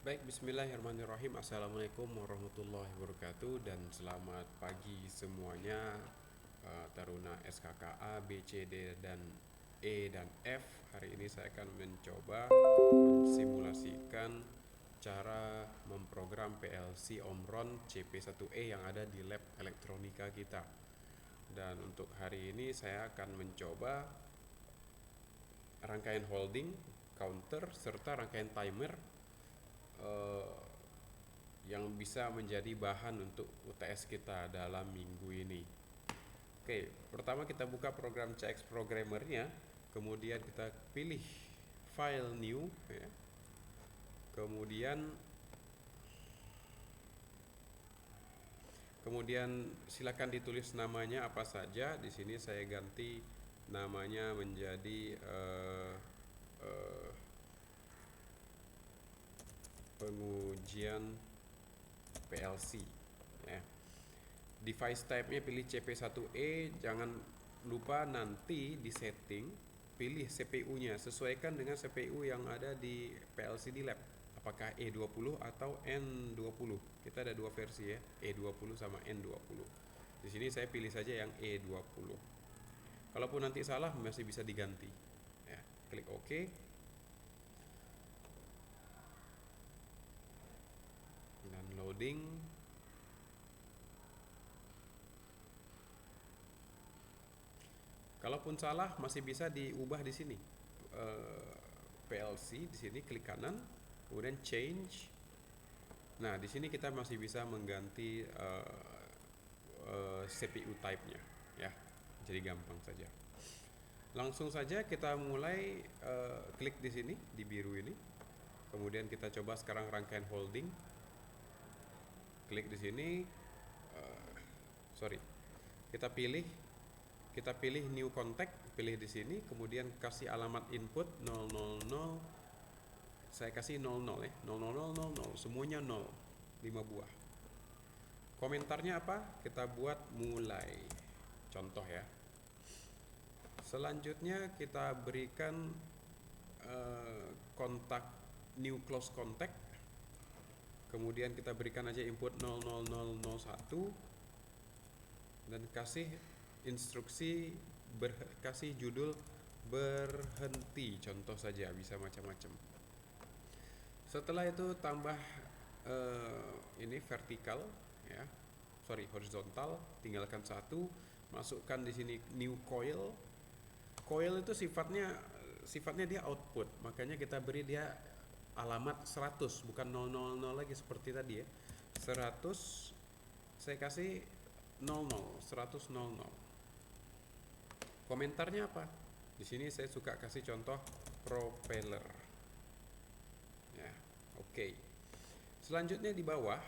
Baik, bismillahirrahmanirrahim. Assalamualaikum warahmatullahi wabarakatuh. Dan selamat pagi semuanya, Taruna SKKA, B, C, D, dan E, dan F. Hari ini saya akan mencoba mensimulasikan cara memprogram PLC Omron CP1E yang ada di lab elektronika kita. Dan untuk hari ini saya akan mencoba rangkaian holding, counter, serta rangkaian timer eh, yang bisa menjadi bahan untuk UTS kita dalam minggu ini. Oke, pertama kita buka program CX Programmer-nya, kemudian kita pilih file new, ya. Kemudian silakan ditulis namanya apa saja. Di sini saya ganti namanya menjadi pengujian PLC, ya. Device type-nya pilih CP1E. Jangan lupa nanti di setting pilih CPU-nya, sesuaikan dengan CPU yang ada di PLCD Lab, apakah E20 atau N20. Kita ada dua versi, ya, E20 sama N20. Di sini saya pilih saja yang E20. Kalaupun nanti salah masih bisa diganti, ya. Klik OK. Dan loading. Kalaupun salah masih bisa diubah di sini. PLC di sini klik kanan, kemudian change. Nah, di sini kita masih bisa mengganti CPU type-nya, ya. Jadi gampang saja. Langsung saja kita mulai, klik di sini di biru ini. Kemudian kita coba sekarang rangkaian holding. Klik di sini. Sorry. Kita pilih new contact, pilih di sini, kemudian kasih alamat input 000. Saya kasih 00, ya. 00000, semuanya 0, 5 buah. Komentarnya apa? Kita buat mulai. Contoh, ya. Selanjutnya kita berikan kontak new close contact. Kemudian kita berikan aja input 00001 dan kasih instruksi kasih judul berhenti, contoh saja, bisa macam-macam. Setelah itu tambah ini vertikal, ya. Sorry, horizontal, tinggalkan satu, masukkan di sini new coil. Coil itu sifatnya dia output, makanya kita beri dia alamat 100, bukan 000 lagi seperti tadi, ya. 100 saya kasih 100. Komentarnya apa? Di sini saya suka kasih contoh propeller. Ya, oke. Selanjutnya di bawah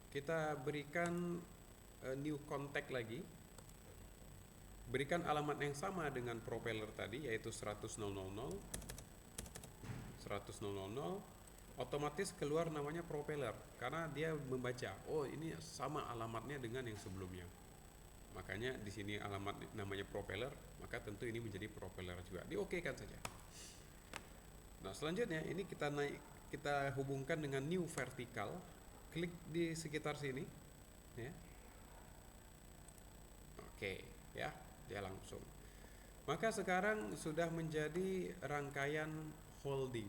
kita berikan new contact lagi. Berikan alamat yang sama dengan propeller tadi, yaitu 100.000. Otomatis keluar namanya propeller karena dia membaca, oh ini sama alamatnya dengan yang sebelumnya. Makanya di sini alamat namanya propeller, maka tentu ini menjadi propeller juga. Diokekan saja. Nah, selanjutnya ini kita hubungkan dengan new vertical. Klik di sekitar sini, ya. Oke, ya, dia langsung. Maka sekarang sudah menjadi rangkaian holding.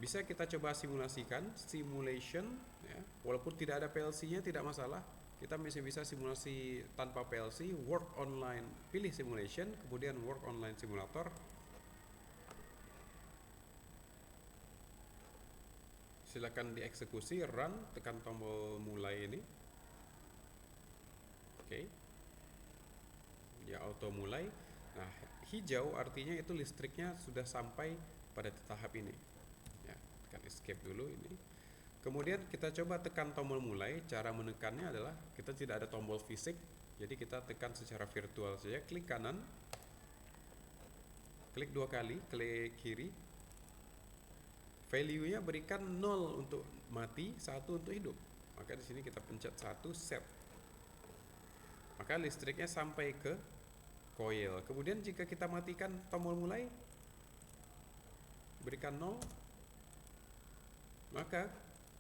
Bisa kita coba simulasikan, simulation, ya. Walaupun tidak ada PLC-nya tidak masalah. Kita masih bisa simulasi tanpa PLC, work online, pilih simulation, kemudian work online simulator. Silakan dieksekusi, run, tekan tombol mulai ini. Oke. Ya, auto mulai. Nah, hijau artinya itu listriknya sudah sampai pada tahap ini. Ya, tekan escape dulu ini. Kemudian kita coba tekan tombol mulai. Cara menekannya adalah kita tidak ada tombol fisik, jadi kita tekan secara virtual saja. Klik kanan, klik 2 kali, klik kiri. Value-nya berikan 0 untuk mati, 1 untuk hidup. Maka di sini kita pencet 1, set. Maka listriknya sampai ke coil. Kemudian jika kita matikan tombol mulai, berikan 0, maka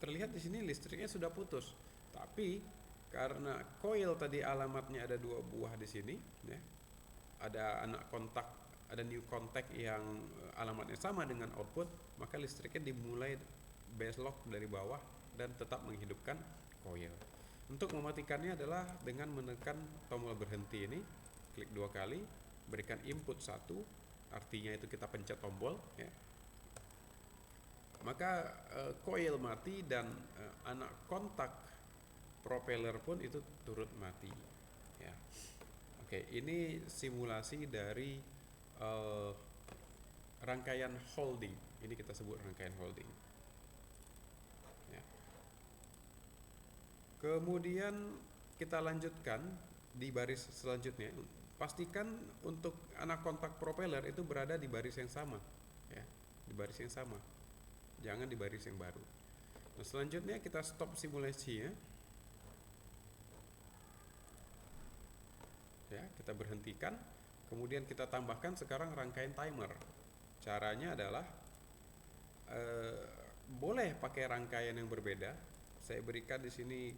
terlihat di sini listriknya sudah putus. Tapi karena coil tadi alamatnya ada 2 buah di sini, ya, ada ada new contact yang alamatnya sama dengan output, maka listriknya dimulai belok dari bawah dan tetap menghidupkan coil. Untuk mematikannya adalah dengan menekan tombol berhenti ini, klik 2 kali, berikan input 1, artinya itu kita pencet tombol, ya. Maka coil mati dan anak kontak propeller pun itu turut mati, ya. Oke, ini simulasi dari rangkaian holding. Ini kita sebut rangkaian holding, ya. Kemudian kita lanjutkan di baris selanjutnya. Pastikan untuk anak kontak propeller itu berada di baris yang sama, ya, di baris yang sama, jangan di baris yang baru. Nah, selanjutnya kita stop simulasi, ya, kita berhentikan, kemudian kita tambahkan sekarang rangkaian timer. Caranya adalah boleh pakai rangkaian yang berbeda. Saya berikan di sini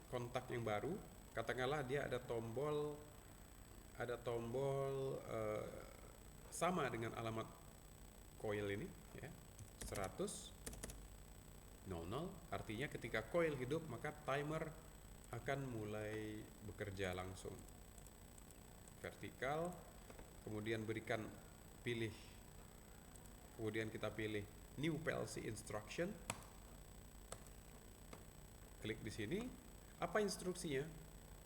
kontak yang baru, katakanlah dia ada tombol sama dengan alamat coil ini, ya, 100 00, artinya ketika coil hidup maka timer akan mulai bekerja langsung. Vertikal, kemudian kemudian kita pilih new PLC instruction, klik di sini. Apa instruksinya?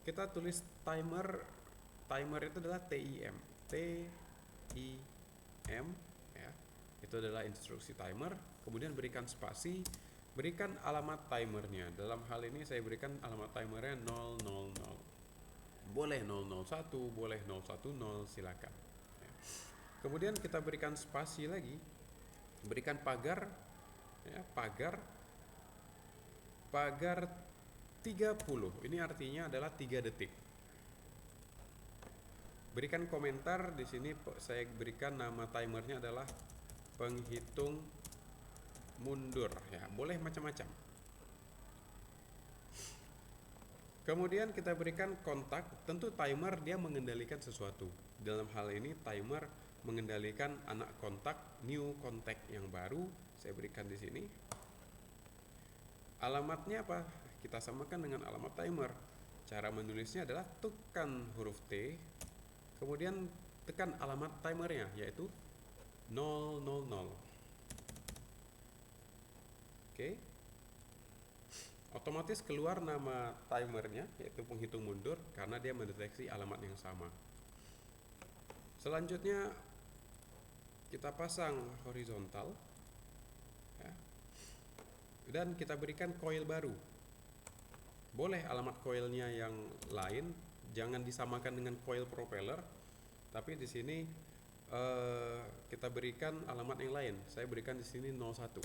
Kita tulis timer itu adalah TIM, ya. Itu adalah instruksi timer. Kemudian berikan spasi, berikan alamat timernya. Dalam hal ini saya berikan alamat timernya 000. Boleh 001, boleh 010, silakan. Ya. Kemudian kita berikan spasi lagi, berikan pagar, ya, pagar 30. Ini artinya adalah 3 detik. Berikan komentar di sini, saya berikan nama timernya adalah penghitung mundur, ya, boleh macam-macam. Kemudian kita berikan kontak, tentu timer dia mengendalikan sesuatu. Dalam hal ini timer mengendalikan anak kontak, new contact yang baru. Saya berikan di sini. Alamatnya apa? Kita samakan dengan alamat timer. Cara menulisnya adalah tekan huruf T, kemudian tekan alamat timernya, yaitu 000. Oke. Otomatis keluar nama timernya, yaitu penghitung mundur, karena dia mendeteksi alamat yang sama. Selanjutnya kita pasang horizontal, ya, dan kita berikan coil baru. Boleh alamat coilnya yang lain, jangan disamakan dengan coil propeller, tapi di sini kita berikan alamat yang lain. Saya berikan di sini 01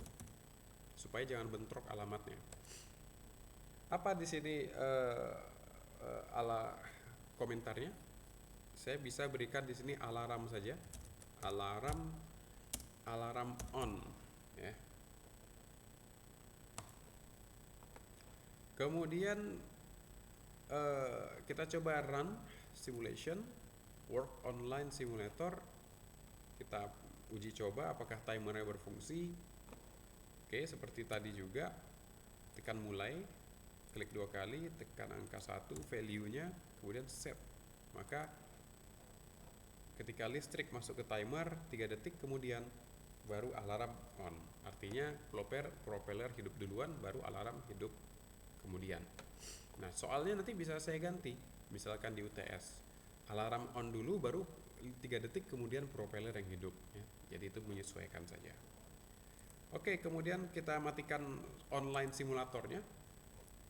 supaya jangan bentrok alamatnya. Apa di sini ala komentarnya? Saya bisa berikan di sini alarm saja, alarm on, ya. Kemudian kita coba run simulation, work online simulator. Kita uji coba apakah timernya berfungsi. Oke, seperti tadi juga, tekan mulai, klik 2 kali, tekan angka 1, value-nya, kemudian set. Maka ketika listrik masuk ke timer, 3 detik kemudian baru alarm on. Artinya propeller hidup duluan, baru alarm hidup kemudian. Nah, soalnya nanti bisa saya ganti. Misalkan di UTS, alarm on dulu, baru 3 detik kemudian propeller yang hidup, ya. Jadi itu menyesuaikan saja. Oke, kemudian kita matikan online simulatornya.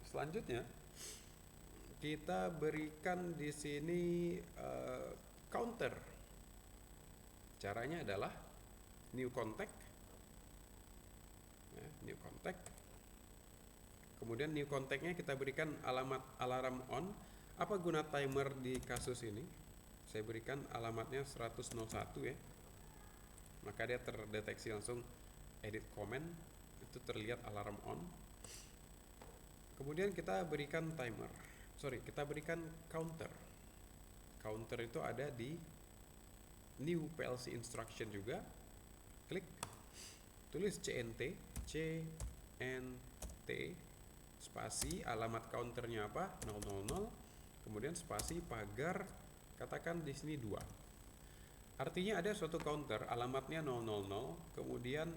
Selanjutnya kita berikan di sini counter. Caranya adalah new contact, ya, new contact. Kemudian new contactnya kita berikan alamat alarm on. Apa guna timer di kasus ini? Saya berikan alamatnya 100.01, ya. Maka dia terdeteksi langsung edit comment, itu terlihat alarm on. Kemudian kita berikan kita berikan counter. Counter itu ada di new PLC instruction juga. Klik, tulis CNT spasi, alamat counternya apa? 000, kemudian spasi pagar, katakan di sini 2. Artinya ada suatu counter alamatnya 000, kemudian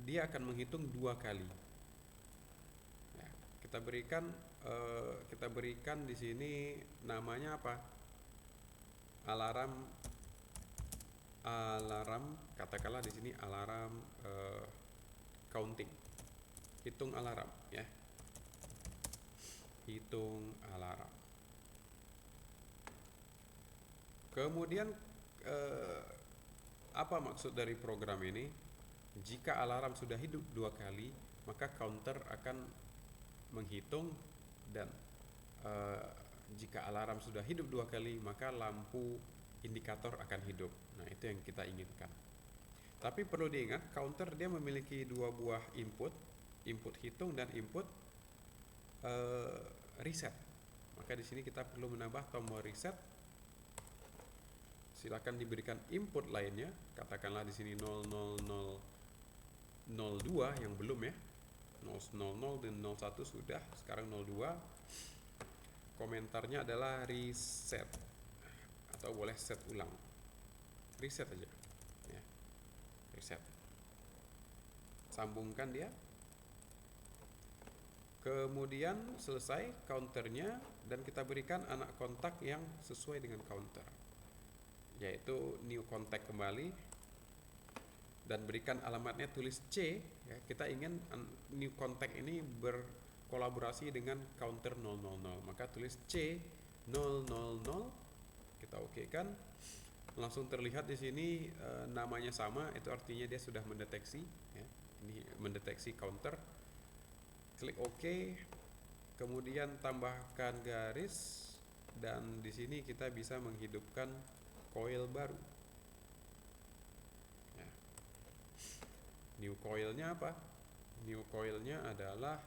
dia akan menghitung 2 kali. Ya, kita berikan di sini namanya apa? Alarm, katakanlah di sini alarm counting. Hitung alarm ya. Hitung alarm. Kemudian apa maksud dari program ini? Jika alarm sudah hidup 2 kali, maka counter akan menghitung, dan jika alarm sudah hidup 2 kali, maka lampu indikator akan hidup. Nah, itu yang kita inginkan. Tapi perlu diingat, counter dia memiliki 2 buah input hitung dan input reset. Maka di sini kita perlu menambah tombol reset. Silakan diberikan input lainnya, katakanlah di sini 00002 yang belum ya. 000 dan 01 sudah, sekarang 02. Komentarnya adalah reset atau boleh set ulang. Reset aja. Ya. Reset. Sambungkan dia. Kemudian selesai counternya, dan kita berikan anak kontak yang sesuai dengan counter, yaitu new contact kembali, dan berikan alamatnya, tulis C ya. Kita ingin new contact ini berkolaborasi dengan counter 000, maka tulis C 000, kita oke kan. Langsung terlihat di sini namanya sama, itu artinya dia sudah mendeteksi ya. Ini mendeteksi counter. Klik OK, kemudian tambahkan garis, dan di sini kita bisa menghidupkan coil baru. Ya. New coilnya apa? New coilnya adalah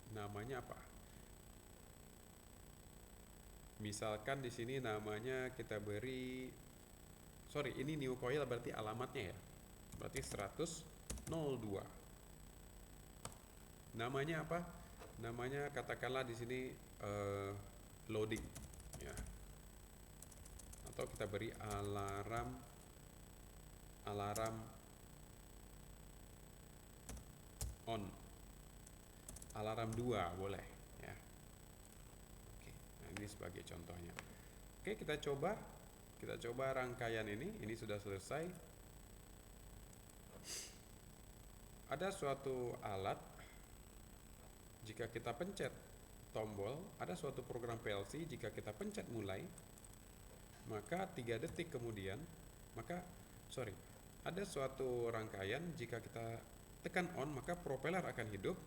namanya apa? Misalkan di sini namanya kita beri, ini new coil berarti alamatnya ya. Berarti 100.02. Namanya apa? Namanya katakanlah di sini loading ya. Atau kita beri alarm on. Alarm 2 boleh ya. Oke. Nah, ini sebagai contohnya. Oke, kita coba rangkaian ini sudah selesai. Ada suatu alat, jika kita pencet tombol, ada suatu program PLC, jika kita pencet mulai, maka 3 detik kemudian, ada suatu rangkaian, jika kita tekan on, maka propeller akan hidup,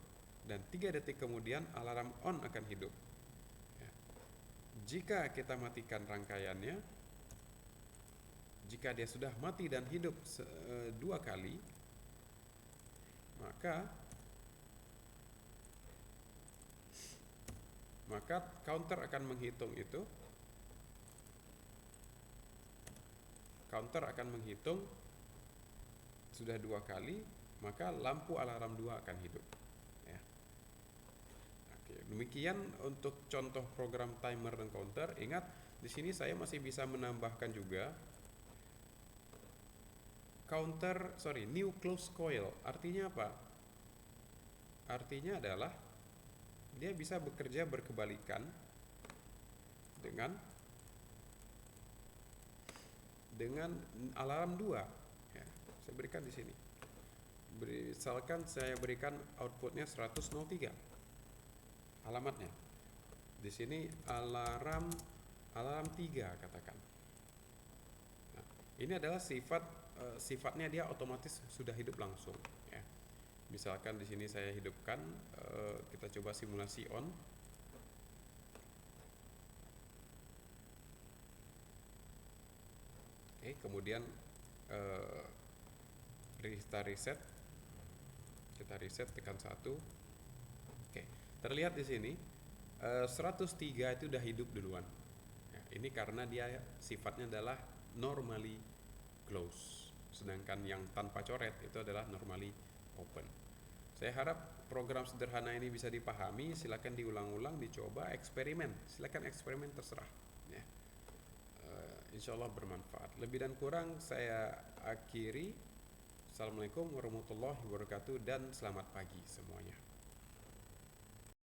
dan 3 detik kemudian alarm on akan hidup. Jika kita matikan rangkaiannya, jika dia sudah mati dan hidup 2 kali, maka counter akan menghitung itu. Counter akan menghitung sudah 2 kali, maka lampu alarm 2 akan hidup. Ya. Oke, demikian untuk contoh program timer dan counter. Ingat, di sini saya masih bisa menambahkan juga new close coil. Artinya apa? Artinya adalah dia bisa bekerja berkebalikan dengan alarm 2 ya. Saya berikan di sini. Misalkan saya berikan outputnya 100.03 alamatnya. Di sini alarm 3 katakan. Nah, ini adalah sifatnya dia otomatis sudah hidup langsung ya. Misalkan di sini saya hidupkan, kita coba simulasi on. Oke, kemudian kita reset tekan 1. Oke, terlihat di sini 103 itu udah hidup duluan. Ya, ini karena dia sifatnya adalah normally close, sedangkan yang tanpa coret itu adalah normally open. Saya harap program sederhana ini bisa dipahami. Silakan diulang-ulang, dicoba, eksperimen. Silakan eksperimen, terserah. Ya. Insya Allah bermanfaat. Lebih dan kurang saya akhiri. Assalamualaikum warahmatullahi wabarakatuh dan selamat pagi semuanya.